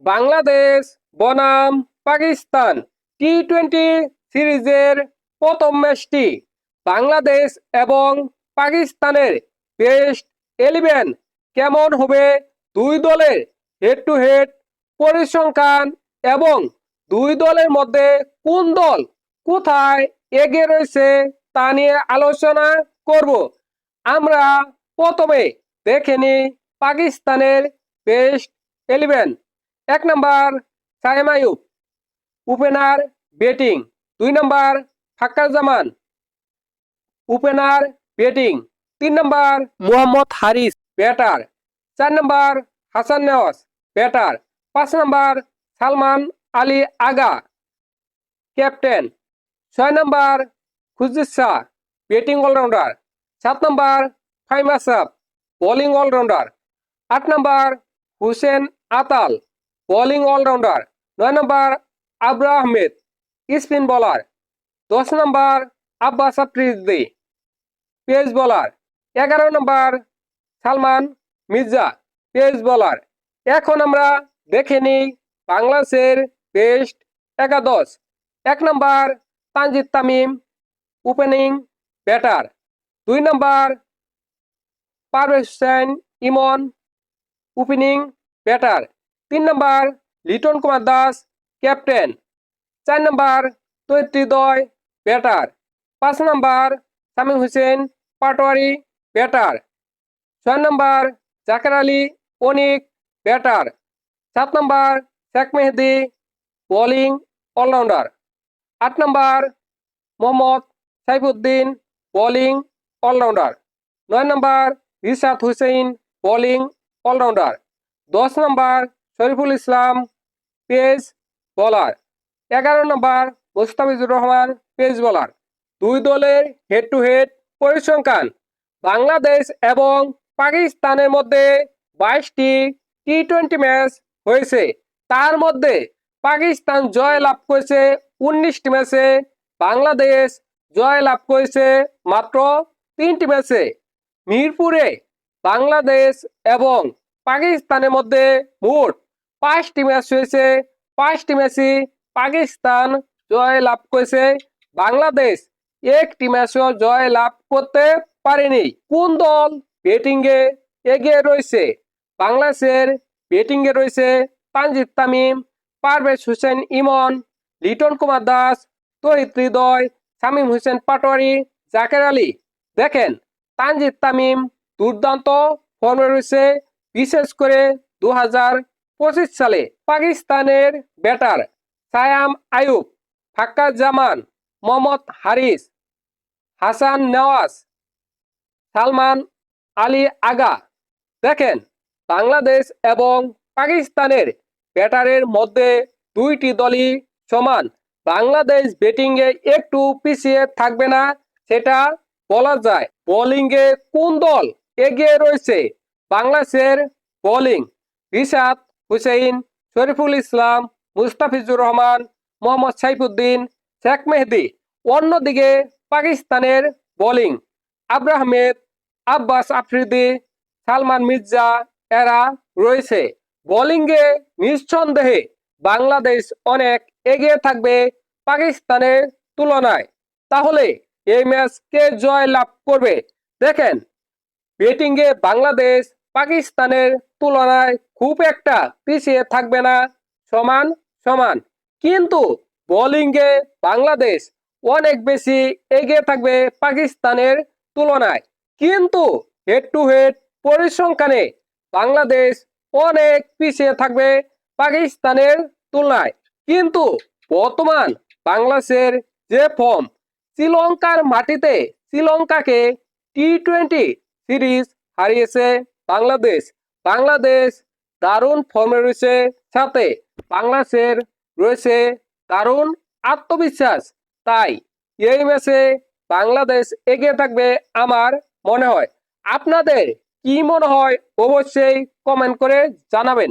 বাংলাদেশ বনাম পাকিস্তান টি-20 সিরিজের প্রথম ম্যাচটি বাংলাদেশ এবং পাকিস্তানের বেস্ট 11 কেমন হবে, দুই দলের হেড টু হেড পরিসংখ্যান এবং দুই দলের মধ্যে কোন দল কোথায় এগিয়ে রয়েছে তা নিয়ে আলোচনা করব। আমরা প্রথমে দেখে নিই পাকিস্তানের বেস্ট 11। 1 নম্বর সাইম আইয়ুব, ওপেনার ব্যাটিং। 2 নম্বর ফাক্কার জামান, ওপেনার ব্যাটিং। 3 নম্বর মোহাম্মদ হারিস, ব্যাটার। 4 নম্বর হাসান নেওয়াজ, ব্যাটার। 5 নম্বর সালমান আলী আগা, ক্যাপ্টেন। 6 নম্বর খুরশিদ শাহ, ব্যাটিং অলরাউন্ডার। 7 নম্বর ফাহিম আশরাফ, বোলিং অলরাউন্ডার। 8 নম্বর হুসেন আতাল, বোলিং অলরাউন্ডার। 9 নম্বর আবরার আহমেদ, স্পিন বোলার। 10 নম্বর আব্বাস আফ্রিদি, পেস বোলার। 11 নম্বর সালমান মির্জা, পেস বোলার। এখন আমরা দেখে নিই বাংলাদেশের বেস্ট 11। 1 নম্বর তানজিদ তামিম, ওপেনিং ব্যাটার। 2 নম্বর পারভেজ হোসেন ইমন, ওপেনিং ব্যাটার। 3 নম্বর লিটন কুমার দাস, ক্যাপ্টেন। 4 নম্বর তৌহিদ হৃদয়, ব্যাটার। 5 নম্বর শামীম হোসেন পাটোয়ারি, ব্যাটার। 6 নম্বর জাকের আলী অনিক, ব্যাটার। 7 নম্বর শেখ মেহেদী, বোলিং অলরাউন্ডার। 8 নম্বর Mohammad Saifuddin, bowling allrounder. 9 নম্বর Rishad Hussain, bowling allrounder. 10 নম্বর Shariful Islam, pace bowler. 11 নম্বর Mostafizur Rahman, pace bowler. দুই দলের head to head পরিসংখ্যান বাংলাদেশ এবং পাকিস্তানের মধ্যে 22টি টি-20 ম্যাচ হয়েছে। তার মধ্যে পাকিস্তান জয় লাভ করেছে 19টি ম্যাচে, বাংলাদেশ জয় লাভ করেছে মাত্র 3টি ম্যাচে। মিরপুরে বাংলাদেশ এবং পাকিস্তানের মধ্যে মোট 5টি ম্যাচ হয়েছে। 5টি ম্যাচই পাকিস্তান জয় লাভ করেছে, বাংলাদেশ একটি ম্যাচও জয় লাভ করতে পারেনি। কোন দল ব্যাটিংয়ে এগিয়ে রয়েছে? বাংলাদেশের ব্যাটিংয়ে রয়েছে তানজিদ তামিম, পারভেজ হোসেন ইমন, লিটন কুমার দাস, তৌহিদ হৃদয়, শামীম হোসেন পাটোয়ারি, জাকের আলী। দেখেন, তানজিদ তামিম দুর্দান্ত ফর্মে রয়েছে, বিশেষ করে 2025 সালে। পাকিস্তানের ব্যাটার সায়াম আইয়ুব, ফাক্কার জামান, মোহাম্মদ হারিস, হাসান নেওয়াজ, সালমান আলী আগা। দেখেন, বাংলাদেশ এবং পাকিস্তানের ব্যাটারের মধ্যে দুইটি দলই সমান। বাংলাদেশ ব্যাটিংয়ে একটু পিছিয়ে থাকবে না, সেটা বলা যায়। বোলিংয়ে কোন দল এগিয়ে রয়েছে? বাংলাদেশের বোলিং রিশাদ হুসেইন, শরীফুল ইসলাম, মুস্তাফিজুর রহমান, মোহাম্মদ সাইফুদ্দিন, শেখ মেহেদী। অন্যদিকে পাকিস্তানের বোলিং আবরার আহমেদ, আব্বাস আফ্রিদি, সালমান মির্জা এরা রয়েছে। বোলিংয়ে নিঃসন্দেহে বাংলাদেশ অনেক এগিয়ে থাকবে পাকিস্তানের তুলনায়। তাহলে এই ম্যাচ কে জয় লাভ করবে? দেখেন, ব্যাটিংয়ে বাংলাদেশ পাকিস্তানের তুলনায় খুব একটা পিছিয়ে থাকবে না, সমান সমান। কিন্তু বোলিংয়ে বাংলাদেশ অনেক বেশি এগিয়ে থাকবে পাকিস্তানের তুলনায়। কিন্তু হেড টু হেড পরিসংখ্যানে বাংলাদেশ অনেক পিছিয়ে থাকবে পাকিস্তানের তুলনায়। কিন্তু বর্তমান বাংলাদেশের যে ফর্ম, শ্রীলঙ্কার মাটিতে শ্রীলঙ্কাকে টি-20 সিরিজ হারিয়েছে বাংলাদেশ। বাংলাদেশ দারুণ ফর্মে রয়েছে, সাথে বাংলাদেশের রয়েছে দারুণ আত্মবিশ্বাস। তাই এই ম্যাচে বাংলাদেশ এগিয়ে থাকবে আমার মনে হয়। আপনাদের কি মনে হয় অবশ্যই কমেন্ট করে জানাবেন।